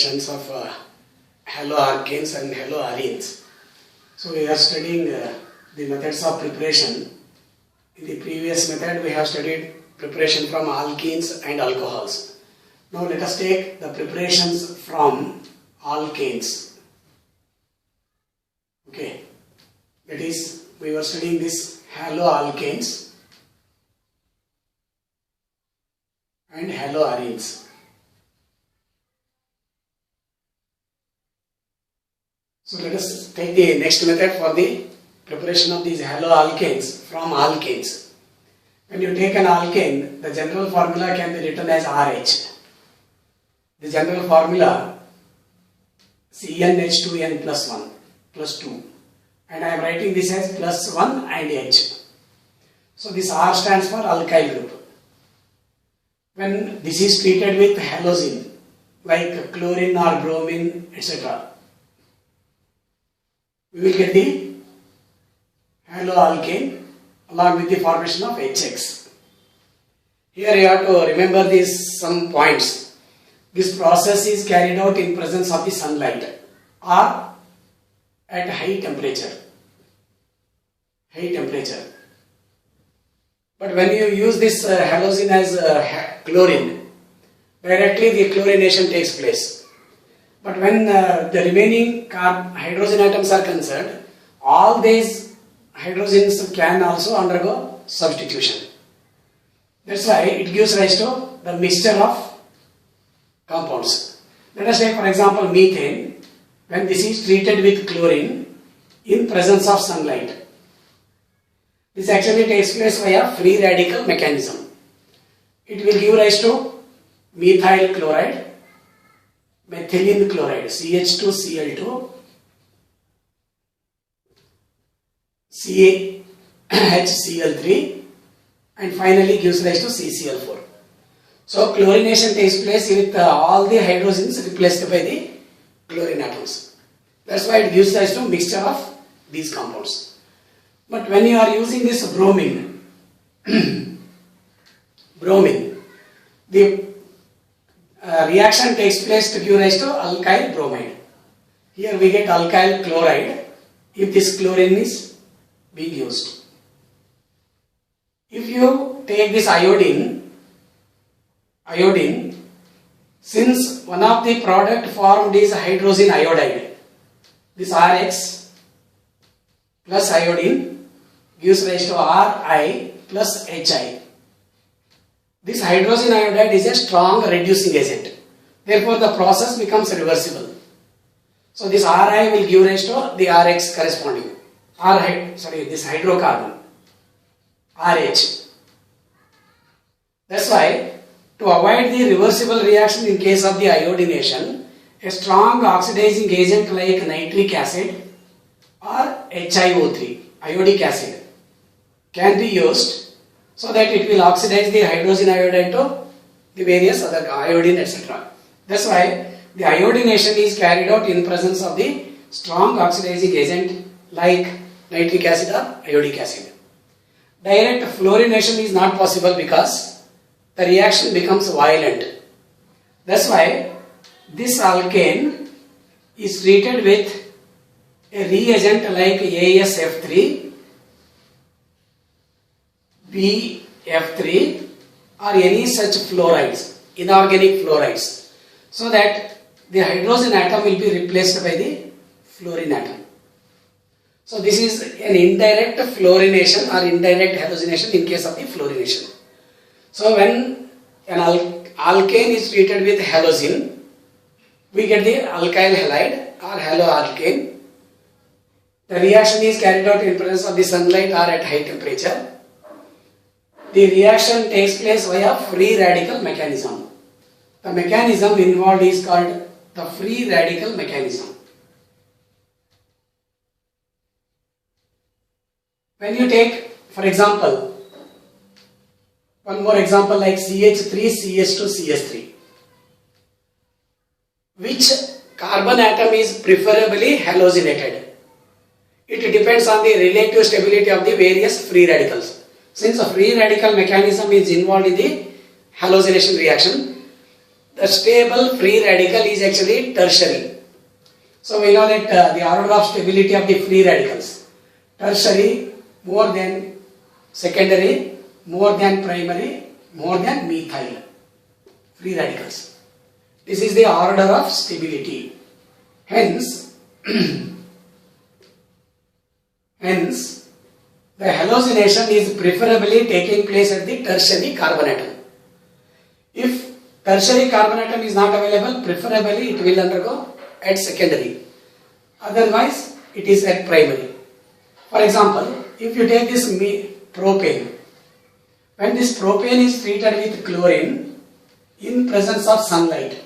Of haloalkanes and haloarenes. So we are studying the methods of preparation. In the previous method we have studied preparation from alkenes and alcohols. Now let us take the preparations from alkanes. Okay, that is, we were studying this haloalkanes and haloarenes. So let us take the next method for the preparation of these haloalkanes from alkanes. When you take an alkane, the general formula can be written as RH. The general formula CnH2n plus 1 plus 2, and I am writing this as plus 1 and H. So this R stands for alkyl group. When this is treated with halosine like chlorine or bromine, etc., we will get the haloalkane along with the formation of HX. Here you have to remember these some points. This process is carried out in presence of the sunlight or at high temperature. But when you use this halosine as chlorine, directly the chlorination takes place. But when the remaining hydrogen atoms are concerned, all these hydrogens can also undergo substitution. That's why it gives rise to the mixture of compounds. Let us take for example methane. When this is treated with chlorine in presence of sunlight, this actually takes place via free radical mechanism. It will give rise to methyl chloride, methylene chloride, CH2Cl2, CaHCl3, and finally gives rise to CCl4. So chlorination takes place with all the hydrogens replaced by the chlorine atoms. That's why it gives rise to mixture of these compounds. But when you are using this bromine, the reaction takes place to give rise to alkyl bromide. Here we get alkyl chloride if this chlorine is being used. If you take this iodine, since one of the product formed is hydrogen iodide, this RX plus iodine gives rise to Ri plus Hi. This hydrogen iodide is a strong reducing agent. Therefore, the process becomes reversible. So, this Ri will give rise to the Rx corresponding. This hydrocarbon, RH. That's why, to avoid the reversible reaction in case of the iodination, a strong oxidizing agent like nitric acid or HiO3, iodic acid, can be used so that it will oxidize the hydrogen iodide to the various other iodine, etc. That's why the iodination is carried out in presence of the strong oxidizing agent like nitric acid or iodic acid. Direct fluorination is not possible because the reaction becomes violent. That's why this alkane is treated with a reagent like AsF3, BF3 or any such fluorides, inorganic fluorides, so that the hydrogen atom will be replaced by the fluorine atom. So this is an indirect fluorination or indirect halogenation in case of the fluorination. So when an alkane is treated with halosine, we get the alkyl halide or haloalkane. The reaction is carried out in presence of the sunlight or at high temperature. The reaction takes place via free radical mechanism. The mechanism involved is called the free radical mechanism. When you take, for example, one more example like CH3CH2CH3, which carbon atom is preferably halogenated? It depends on the relative stability of the various free radicals. Since a free radical mechanism is involved in the halogenation reaction, the stable free radical is actually tertiary. So we know that the order of stability of the free radicals, tertiary more than secondary, more than primary, more than methyl free radicals. This is the order of stability. Hence, the halogenation is preferably taking place at the tertiary carbon atom. If tertiary carbon atom is not available, preferably it will undergo at secondary. Otherwise, it is at primary. For example, if you take this propane, when this propane is treated with chlorine in presence of sunlight,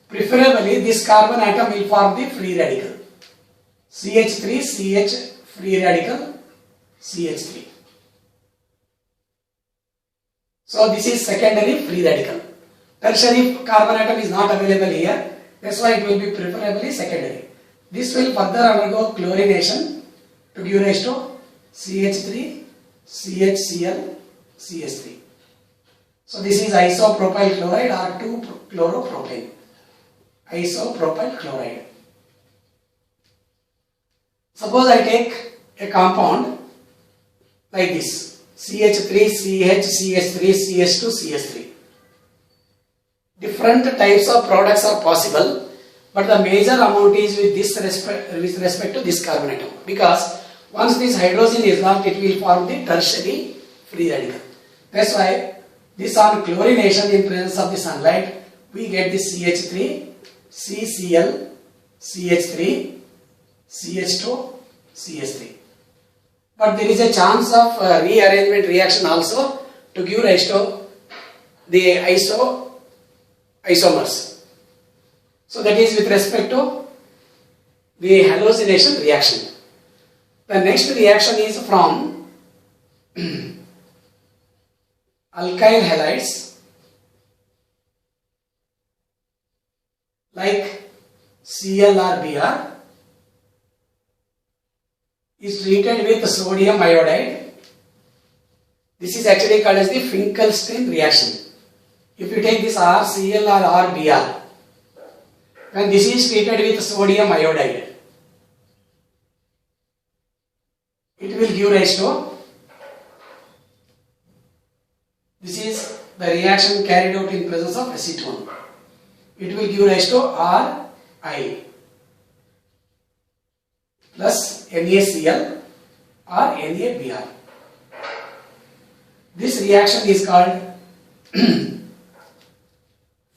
preferably this carbon atom will form the free radical. CH3, CH free radical, CH3. So this is secondary free radical. Tertiary carbon atom is not available here. That's why it will be preferably secondary. This will further undergo chlorination to give rise to CH3, CHCl, CH3. So this is isopropyl chloride or 2-chloropropane. Isopropyl chloride. Suppose I take a compound like this, CH3, CH, CH3, CH2, CH3. Different types of products are possible, but the major amount is with respect to this carbon atom, because once this hydrogen is locked, it will form the tertiary free radical. That's why this on chlorination in presence of the sunlight, we get this CH3, CCl, CH3, CH2, CH3. But there is a chance of rearrangement reaction also to give rise to the isomers. So that is with respect to the halogenation reaction. The next reaction is from alkyl halides like Cl or Br is treated with sodium iodide. This is actually called as the Finkelstein reaction. If you take this RCl or RBr, when this is treated with sodium iodide, it will give rise to, this is the reaction carried out in presence of acetone. It will give rise to Ri plus NaCl or NaBr. This reaction is called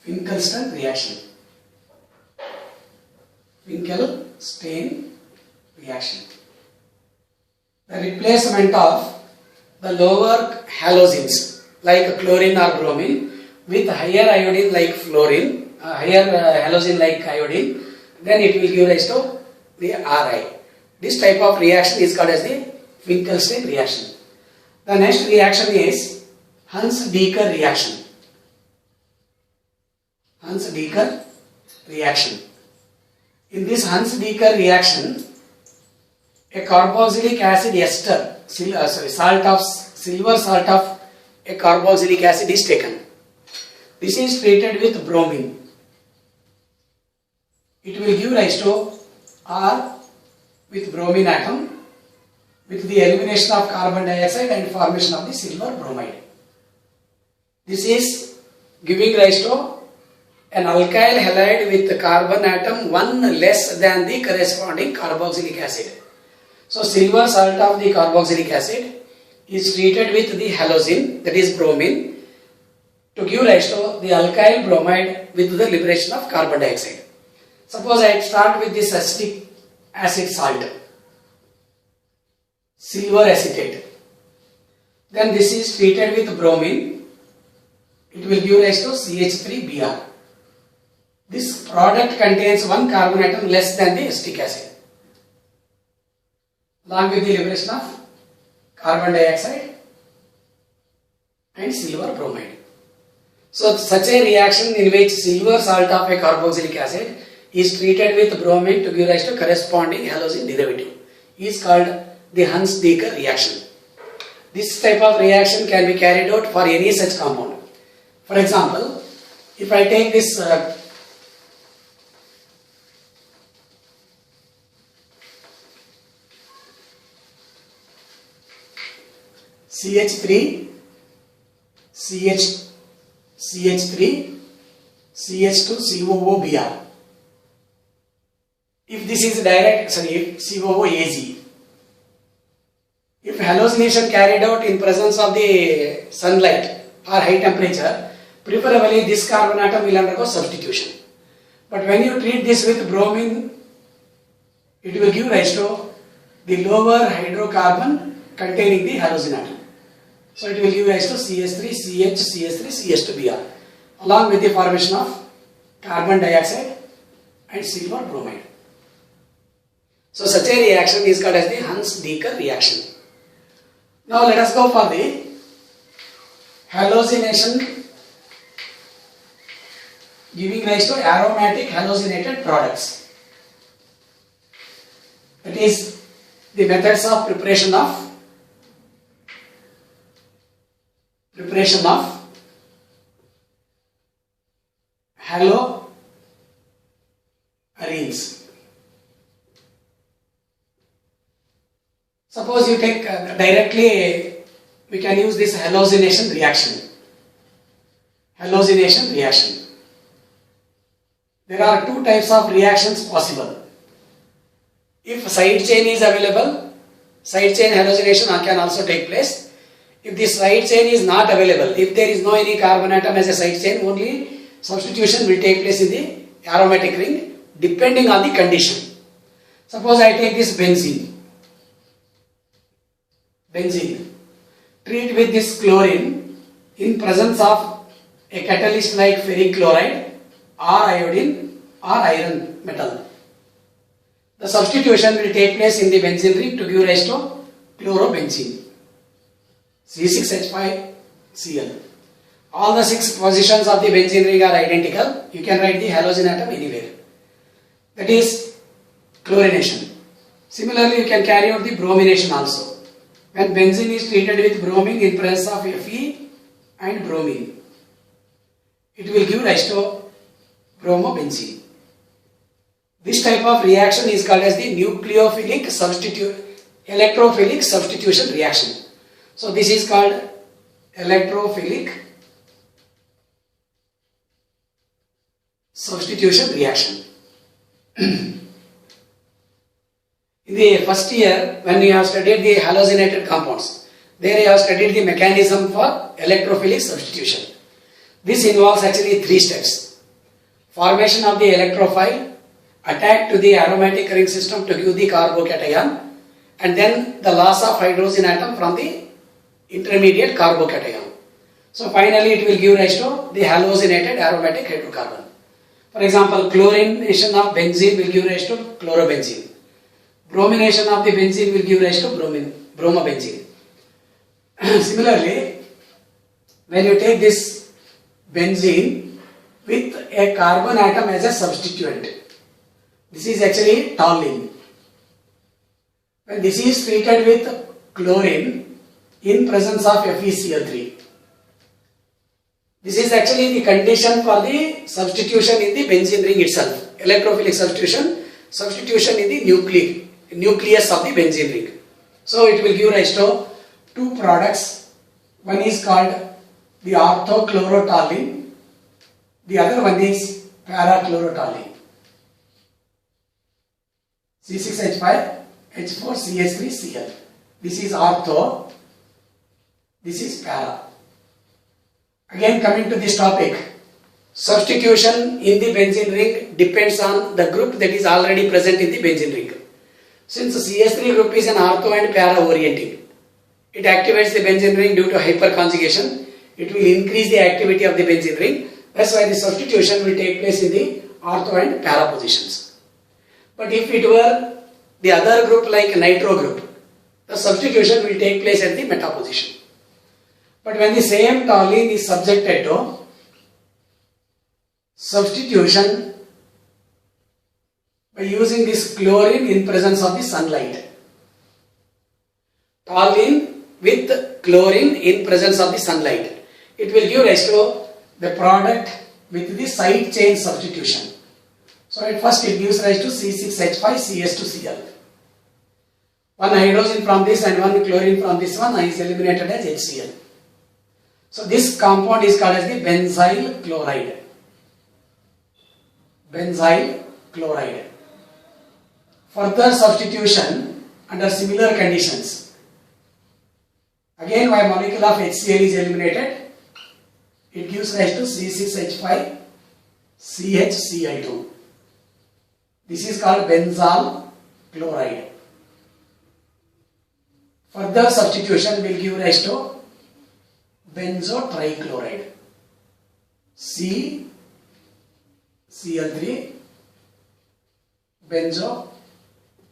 Finkelstein reaction. Finkelstein reaction. The replacement of the lower halogens like chlorine or bromine with higher iodine like fluorine, higher halogen like iodine, then it will give rise to the Ri. This type of reaction is called as the Finkelstein reaction. The next reaction is Huns-Dekker reaction. Huns-Dekker reaction. In this Huns-Dekker reaction, a carboxylic acid ester, silver salt of a carboxylic acid is taken. This is treated with bromine. It will give rise to R with bromine atom with the elimination of carbon dioxide and formation of the silver bromide. This is giving rise to an alkyl halide with the carbon atom 1 less than the corresponding carboxylic acid. So silver salt of the carboxylic acid is treated with the halogen, that is bromine, to give rise to the alkyl bromide with the liberation of carbon dioxide. Suppose I start with this acetic acid salt, silver acetate. Then this is treated with bromine. It will give rise to CH3Br. This product contains 1 carbon atom less than the acetic acid, along with the liberation of carbon dioxide and silver bromide. So such a reaction in which silver salt of a carboxylic acid is treated with bromine to give rise to corresponding halogen derivative is called the Huns-Dekker reaction. This type of reaction can be carried out for any such compound. For example, if I take this CH3, CH3, CH2, COOBr. If this is direct, sorry, COOAg. If halogenation carried out in presence of the sunlight or high temperature, preferably this carbon atom will undergo substitution. But when you treat this with bromine, it will give rise to the lower hydrocarbon containing the halogen atom. So it will give rise to CH3, CH, CH3, CH2Br along with the formation of carbon dioxide and silver bromide. So such a reaction is called as the Huns-Dekker reaction. Now let us go for the halogenation giving rise to aromatic halogenated products. That is the methods of preparation of haloarenes. Suppose you take directly, we can use this halogenation reaction. There are two types of reactions possible. If side chain is available, side chain halogenation can also take place. If the side chain is not available, if there is no any carbon atom as a side chain, only substitution will take place in the aromatic ring depending on the condition. Suppose I take this benzene, treat with this chlorine in presence of a catalyst like ferric chloride or iodine or iron metal. The substitution will take place in the benzene ring to give rise to chlorobenzene, C6H5Cl. All the 6 positions of the benzene ring are identical. You can write the halogen atom anywhere. That is chlorination. Similarly, you can carry out the bromination also. When benzene is treated with bromine in presence of Fe and bromine, it will give rise to bromobenzene. This type of reaction is called as the electrophilic substitution reaction. So this is called electrophilic substitution reaction. In the first year, when we have studied the halogenated compounds, there we have studied the mechanism for electrophilic substitution. This involves actually 3 steps. Formation of the electrophile, attack to the aromatic ring system to give the carbocation, and then the loss of hydrogen atom from the intermediate carbocation. So finally it will give rise to the halogenated aromatic hydrocarbon. For example, chlorination of benzene will give rise to chlorobenzene. Bromination of the benzene will give rise to bromobenzene. Similarly, when you take this benzene with a carbon atom as a substituent, this is actually toluene. When this is treated with chlorine in presence of FeCl3, this is actually the condition for the substitution in the benzene ring itself. Electrophilic substitution in the nucleus of the benzene ring. So it will give rise to 2 products. One is called the orthochlorotoluene, the other one is parachlorotoluene. C6H5H4CH3Cl. This is ortho, this is para. Again, coming to this topic, substitution in the benzene ring depends on the group that is already present in the benzene ring. Since the CH3 group is an ortho and para orienting, it activates the benzene ring due to hyperconjugation. It will increase the activity of the benzene ring. That's why the substitution will take place in the ortho and para positions. But if it were the other group like nitro group, the substitution will take place at the meta position. But when the same toluene is subjected to substitution by using this chlorine in presence of the sunlight, toluene with chlorine in presence of the sunlight. It will give rise to the product with the side chain substitution. So at first it gives rise to C6H5CS2Cl. One hydrogen from this and one chlorine from this one is eliminated as HCl. So this compound is called as the benzyl chloride. Benzyl chloride. Further substitution under similar conditions. Again, one molecule of HCl is eliminated. It gives rise to C6H5 CHCl2. This is called benzyl chloride. Further substitution will give rise to benzo trichloride. CCl3 benzo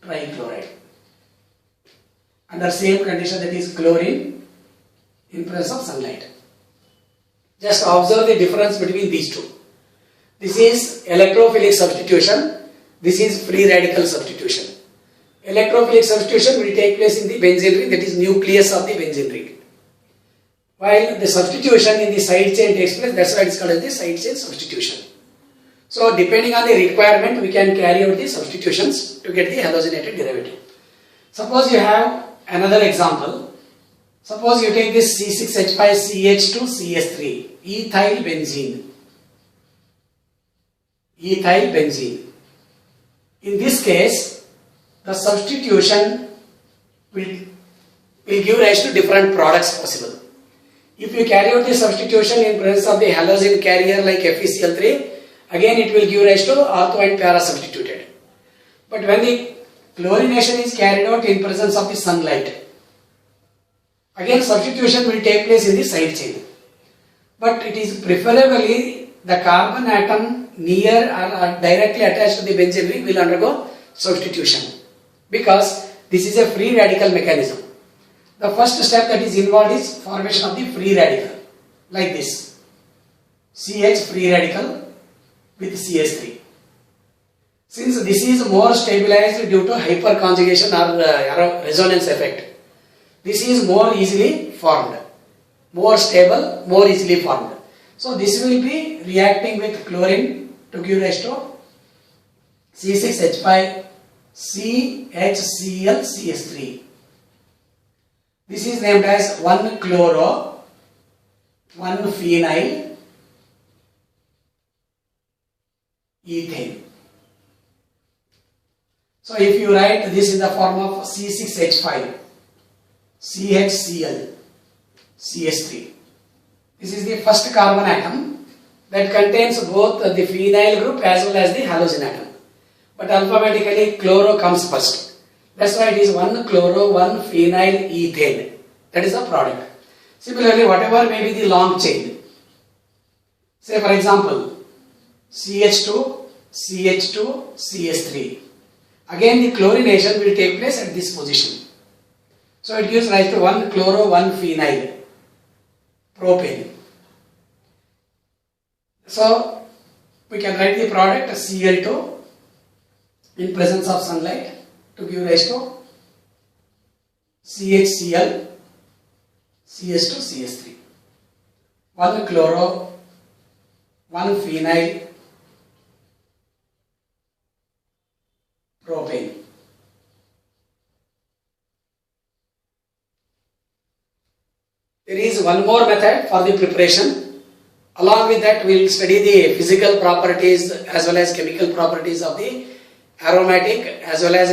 trichloride. Under same condition, that is chlorine in presence of sunlight. Just observe the difference between these two. This is electrophilic substitution. This is free radical substitution. Electrophilic substitution will take place in the benzene ring, that is nucleus of the benzene ring. While the substitution in the side chain takes place, that's why it is called as the side chain substitution. So depending on the requirement, we can carry out the substitutions to get the halogenated derivative. Suppose you have another example. Suppose you take this C6H5CH2CS3, ethyl benzene. Ethyl benzene. In this case, the substitution will give rise to different products possible. If you carry out the substitution in presence of the halogen carrier like FeCl3, again it will give rise to ortho and para substituted. But when the chlorination is carried out in presence of the sunlight, again substitution will take place in the side chain. But it is preferably the carbon atom near or directly attached to the benzene ring will undergo substitution, because this is a free radical mechanism. The first step that is involved is formation of the free radical, like this, CH free radical with CH3. Since this is more stabilized due to hyperconjugation or resonance effect, this is more easily formed, more stable, more easily formed. So this will be reacting with chlorine to give rise to C6H5 CHCl This is named as 1-chloro, 1-phenyl ethane. So if you write this in the form of C6H5 CHCl CH3, this is the first carbon atom that contains both the phenyl group as well as the halogen atom. But alphabetically chloro comes first. That's why it is 1-chloro, 1-phenyl ethane. That is the product. Similarly, whatever may be the long chain. Say for example, CH2, CH2, CH3. Again the chlorination will take place at this position. So it gives rise to 1-chloro, 1-phenyl propane. So we can write the product Cl2 in presence of sunlight to give rise to CHCl, CH2, CH3. 1-chloro, 1-phenyl propane. There is one more method for the preparation. Along with that, we will study the physical properties as well as chemical properties of the aromatic as well as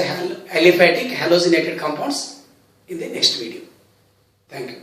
aliphatic halogenated compounds in the next video. Thank you.